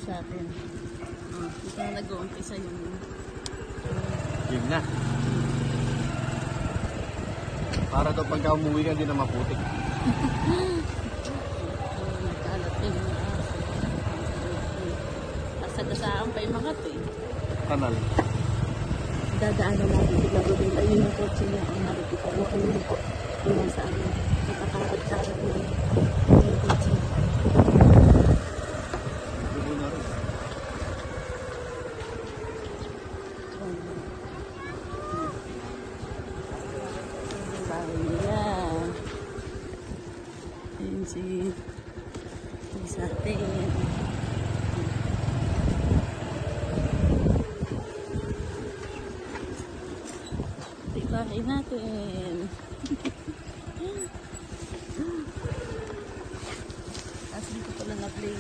sa atin. Dito na nag-uumpisa yung Game na. Para daw pagka umuwi ka, hindi na maputik. nagkalat yung asagasaan pa yung mga to eh. Kanal. Dadaanan natin bigla doon. Ayun yung kotse niya. Ang nakikita ko kung yung sa amin. Nakakapagsarat mo yung kotse. Dugo na rin. Yung bahay nila. Ayun si sa atin. Ito bahay natin. Tapos dito pala na-play.